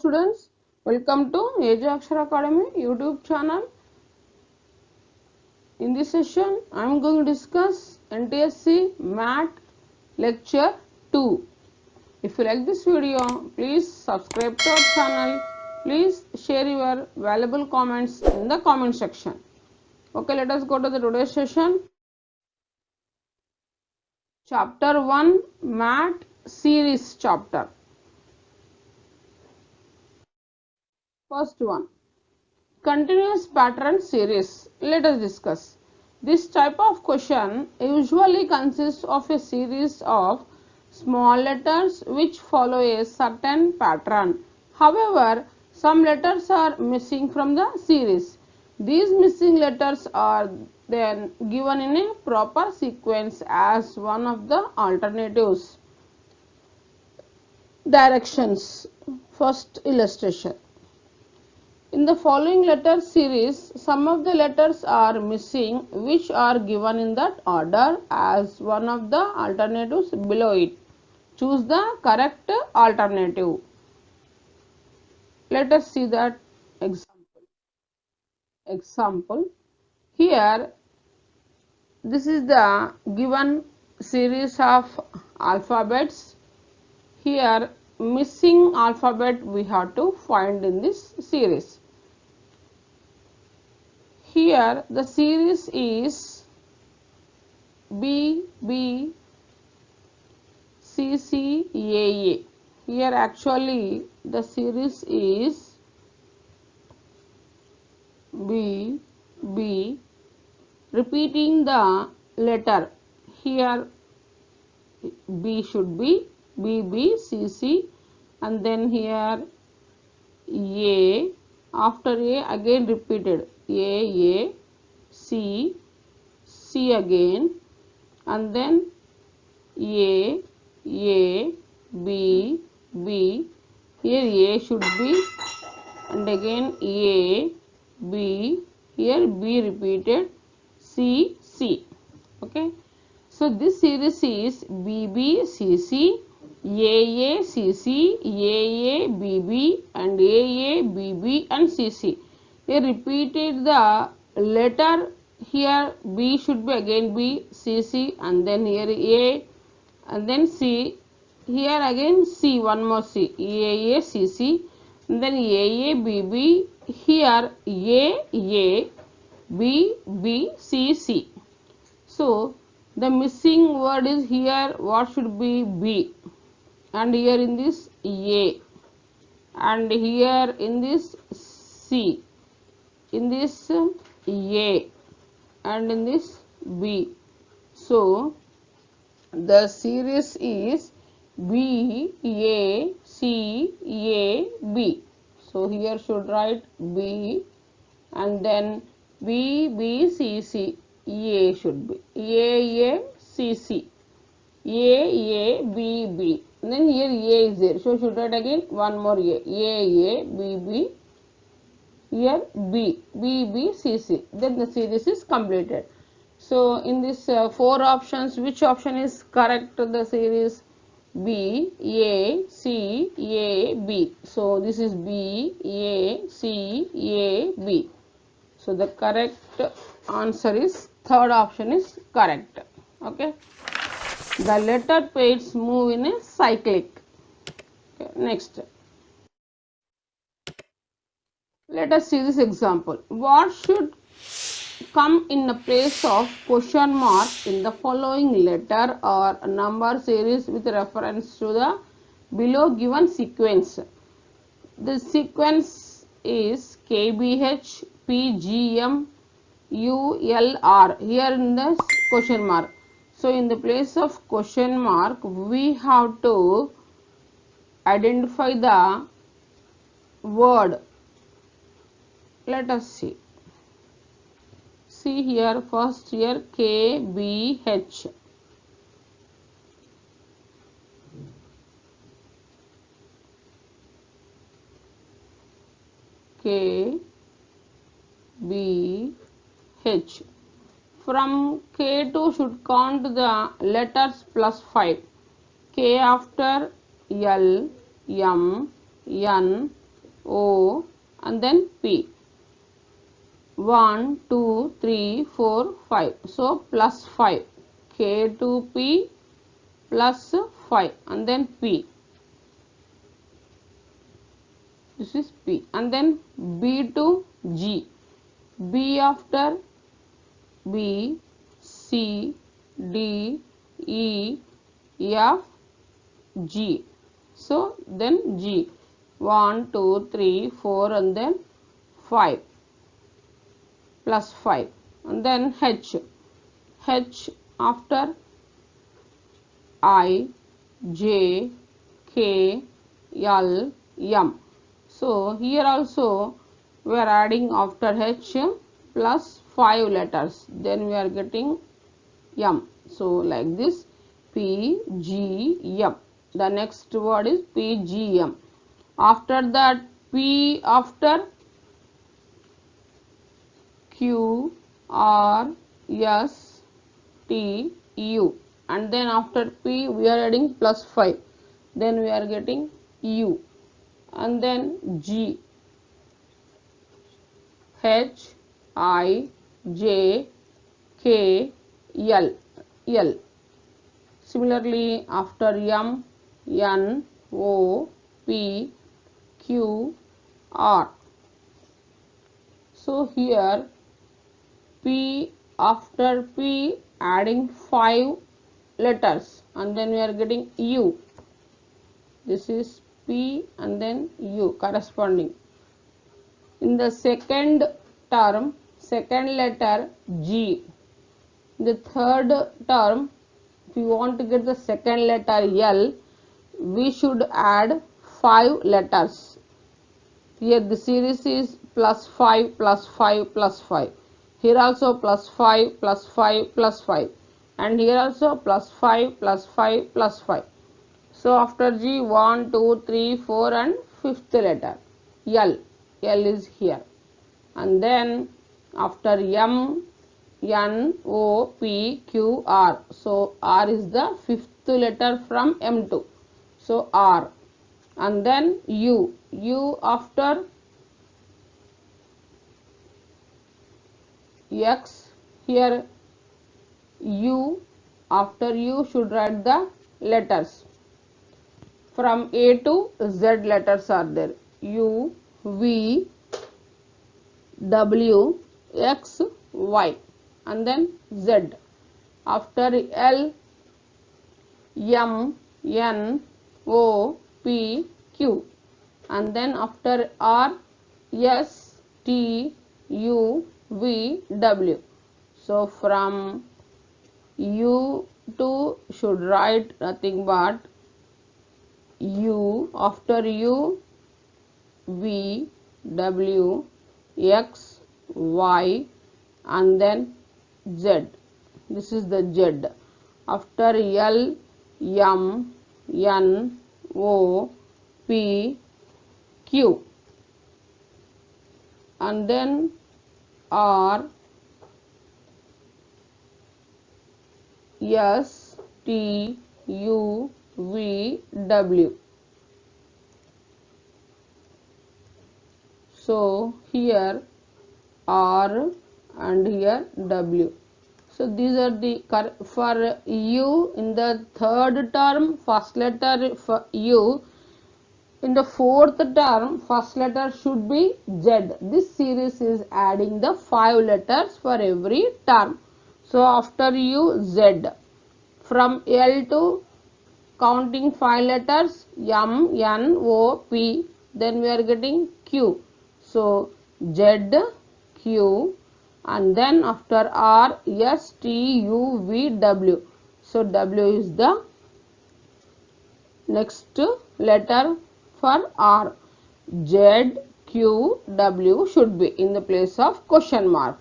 students, welcome to AJ Akshara Academy YouTube channel. In this session, I am going to discuss NTSC Math Lecture 2. If you like this video, please subscribe to our channel. Please share your valuable comments in the comment section. Okay, let us go to the today's session. Chapter 1 Math Series chapter. First one, continuous pattern series. Let us discuss. This type of question usually consists of a series of small letters which follow a certain pattern. However, some letters are missing from the series. These missing letters are then given in a proper sequence as one of the alternatives. Directions. First illustration. In the following letter series, some of the letters are missing which are given in that order as one of the alternatives below it. Choose the correct alternative. Let us see that example. Here, this is the given series of alphabets. Here, missing alphabet we have to find in this series. Here the series is B, B, C, C, A, A. Here actually the series is B, B, repeating the letter. Here B should be B, B, C, C, and then here A, after A again repeated A, C, C again, and then A, B, B, here A should be, and again A, B, here B repeated, C, C. Okay. So this series is BB, CC, AA, CC, AA, BB, and AA, BB, and CC. They repeated the letter. Here B should be again B, CC, and then here A, and then C. Here again C, one more C, AA, CC, and then AA, BB. Here A, B, B, C, C. So the missing word is here. What should be B? And here in this A, and here in this C, in this A, and in this B. So the series is B, A, C, A, B. So here should write B, and then B, B, C, C. A should be A, C, C. A, B, B. And then here A is there. So should write again one more A, B, B. Here B, B, C, C. Then the series is completed. So in this 4 options, which option is correct to the series? B, A, C, A, B. So this is B, A, C, A, B. So the correct answer is third option is correct. Okay. The letter pairs move in a cyclic. Okay. Next. Let us see this example. What should come in the place of question mark in the following letter or number series with reference to the below given sequence? The sequence is KBH, PGM, ULR here in the question mark. So in the place of question mark we have to identify the word. Let us see. See here, first here KBH. KBH. From K2 should count the letters plus 5. K after L, M, N, O, and then P. 1, 2, 3, 4, 5. So plus 5. K to P plus 5 and then P. This is P. And then B to G. B after B, C, D, E, F, G. So then G. 1, 2, 3, 4 and then 5 plus 5 and then H. H after I, J, K, L, M. So here also we are adding after H plus 5 letters, then we are getting M. So like this, P, G, M. The next word is P, G, M. After that, P after Q, R, S, T, U, and then after P we are adding plus 5, then we are getting U, and then G, H, I, J, K, L, L. Similarly, after M, N, O, P, Q, R. So here P after P adding 5 letters and then we are getting U. This is P and then U corresponding. In the second term, second letter G. The third term, if you want to get the second letter L, we should add 5 letters. Here the series is plus 5 plus 5 plus 5. Here also plus 5 plus 5 plus 5. And here also plus 5 plus 5 plus 5. So after G, 1, 2, 3, 4 and fifth letter L. L is here. And then after M, N, O, P, Q, R. So R is the fifth letter from M2. So R. And then U. U after X. Here U. After U should write the letters. From A to Z letters are there. U, V, W, X, Y, and then Z. After L, M, N, O, P, Q, and then after R, S, T, U, V, W. So from U to should write nothing but U, after U, V, W, X, Y, and then Z. This is the Z. After L, M, N, O, P, Q, and then R, S, T, U, V, W. So here R and here W. So these are the for U in the third term first letter for U. In the fourth term first letter should be Z. This series is adding the 5 letters for every term. So after U, Z. From L to counting 5 letters M, N, O, P, then we are getting Q. So Z, Q, and then after R, S, T, U, V, W. So W is the next letter for R. Z, Q, W should be in the place of question mark.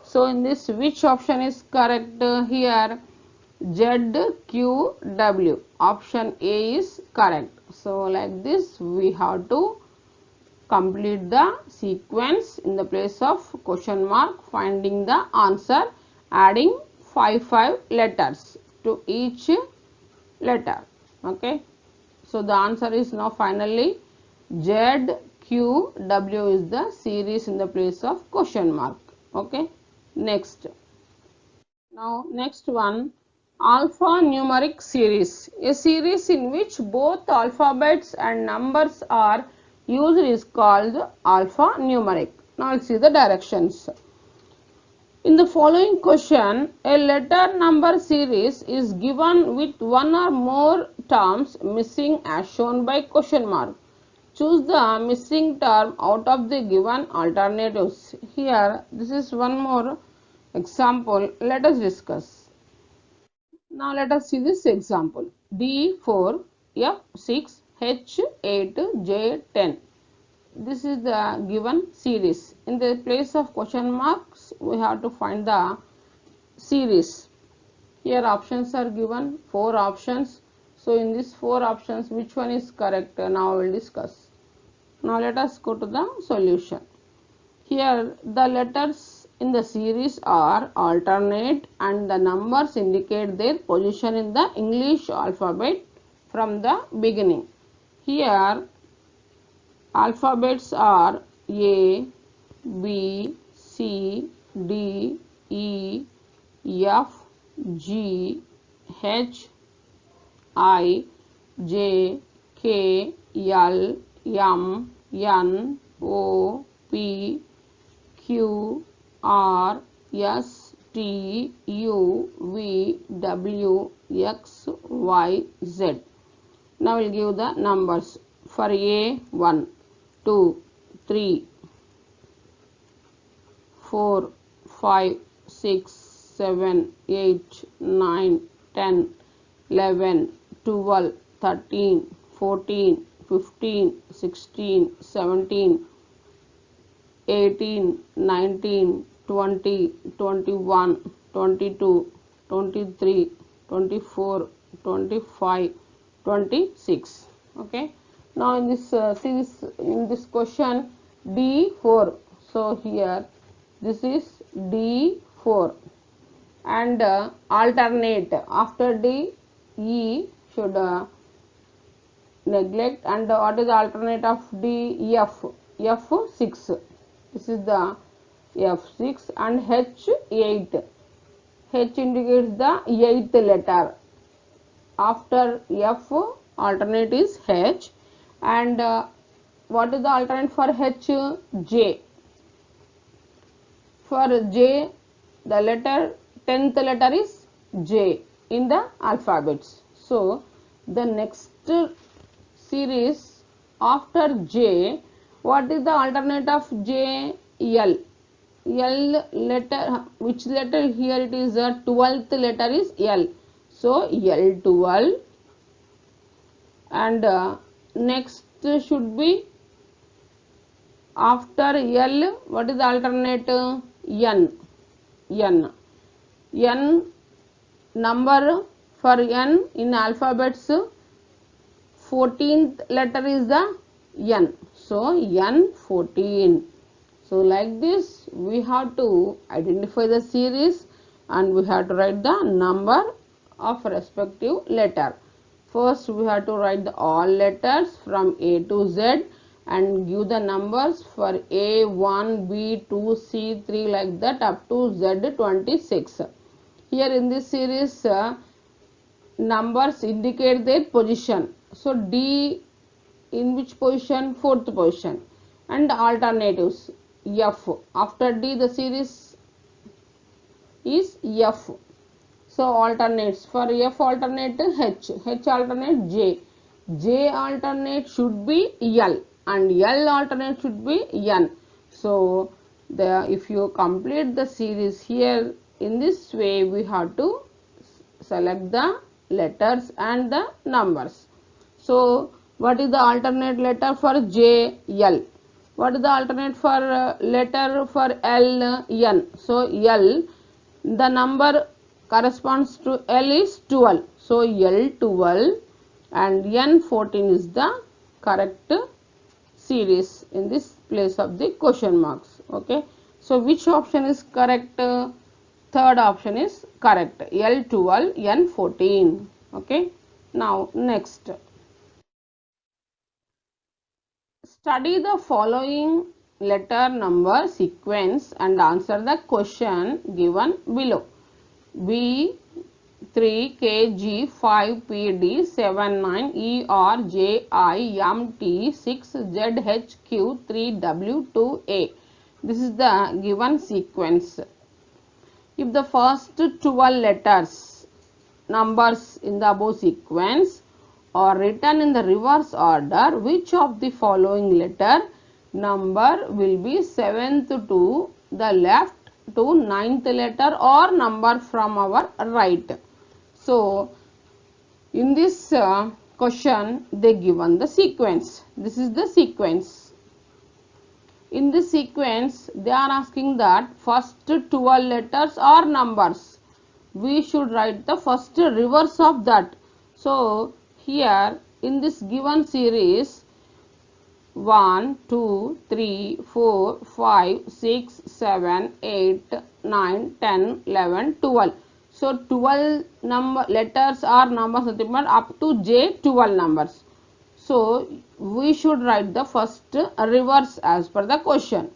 So in this, which option is correct here? Z, Q, W. Option A is correct. So like this we have to complete the sequence in the place of question mark, finding the answer, adding 5 letters to each letter. Okay. So the answer is now finally Z, Q, W is the series in the place of question mark. Okay. Next. Now next one, alphanumeric series. A series in which both alphabets and numbers are used is called alphanumeric. Now let's see the directions. In the following question, a letter number series is given with one or more terms missing as shown by question mark. Choose the missing term out of the given alternatives. Here, this is one more example. Let us discuss. Now, let us see this example. D4, F6, H8, J10. This is the given series. In the place of question marks, we have to find the series. Here options are given, 4 options. So in these 4 options, which one is correct? Now we will discuss. Now let us go to the solution. Here the letters in the series are alternate and the numbers indicate their position in the English alphabet from the beginning. Here alphabets are A, B, C, D, E, F, G, H, I, J, K, L, M, N, O, P, Q, R, S, T, U, V, W, X, Y, Z. Now we'll give the numbers. For A, 1, 2, 3, 4, 5, 6, 7, 8, 9, 10, 11, 12, 13, 14, 15, 16, 17, 18, 19, 20, 21, 22, 23, 24, 25, 26. Okay. Now in this series, in this question D4. So here this is D4 and alternate after D, E should neglect, and what is the alternate of D? F, F6. This is the F6 and H8. H indicates the 8th letter. After F, alternate is H, and what is the alternate for H? J. For J, the letter 10th letter is J in the alphabets. So the next series after J, what is the alternate of J? L. L letter, which letter? Here it is the 12th letter is L. So L12, and next should be after L, what is the alternate? N. N. N number for N in alphabets, 14th letter is the N. So N14. So like this we have to identify the series and we have to write the number of respective letter. First we have to write the all letters from A to Z and give the numbers for A, 1, B, 2, C, 3 like that up to Z 26. Here in this series numbers indicate their position. So D in which position? 4th position. And alternatives F. After D the series is F. So alternates for F alternate H, H alternate J, J alternate should be L, and L alternate should be N. So if you complete the series here in this way, we have to select the letters and the numbers. So what is the alternate letter for J? L. What is the alternate for letter for L? N. So L, the number corresponds to L is 12. So L12 and N14 is the correct series in this place of the question marks. Okay. So which option is correct? Third option is correct. L12, N14. Okay. Now next. Study the following letter number sequence and answer the question given below. B 3 kg 5 pd 7 9 erj I m t 6 zhq 3 w 2 a. This is the given sequence. If the first 12 letters numbers in the above sequence are written in the reverse order, which of the following letter number will be 7th to the left to 9th letter or number from our right? So, in this question they given the sequence. This is the sequence. In this sequence they are asking that first 12 letters or numbers. We should write the first reverse of that. So, here in this given series 1, 2, 3, 4, 5, 6, 7, 8, 9, 10, 11, 12. So, 12 letters or numbers up to J 12 numbers. So, we should write the first reverse as per the question.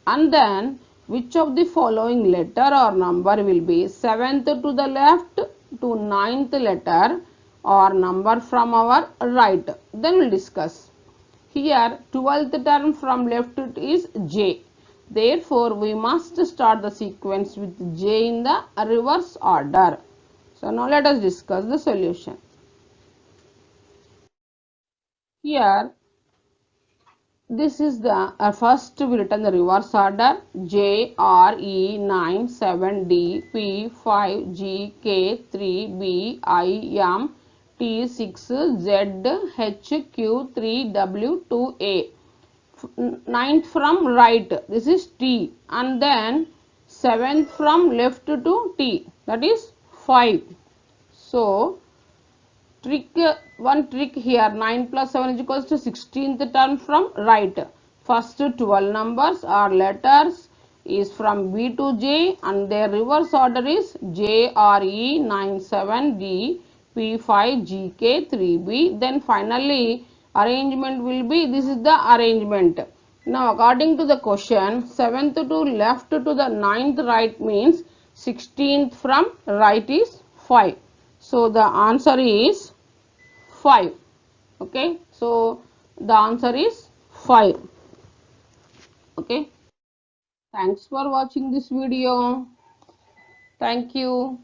And then which of the following letter or number will be 7th to the left to 9th letter or number from our right? Then we will discuss. Here 12th term from left is J. Therefore, we must start the sequence with J in the reverse order. So, now let us discuss the solution. Here, this is the first we written the reverse order J R E 9 7 D P 5 G K 3 B I M T 6 Z H Q 3 W 2 A. Ninth from right, this is T, and then 7th from left to T, that is 5. So, one trick here, 9 plus 7 is equals to 16th term from right. First 12 numbers or letters is from B to J and their reverse order is J R E 9 7 D P 5 G K 3 B. Then finally arrangement will be, this is the arrangement. Now according to the question, 7th to left to the 9th right means 16th from right is 5. So the answer is 5. Okay, so the answer is 5. Okay, thanks for watching this video. Thank you.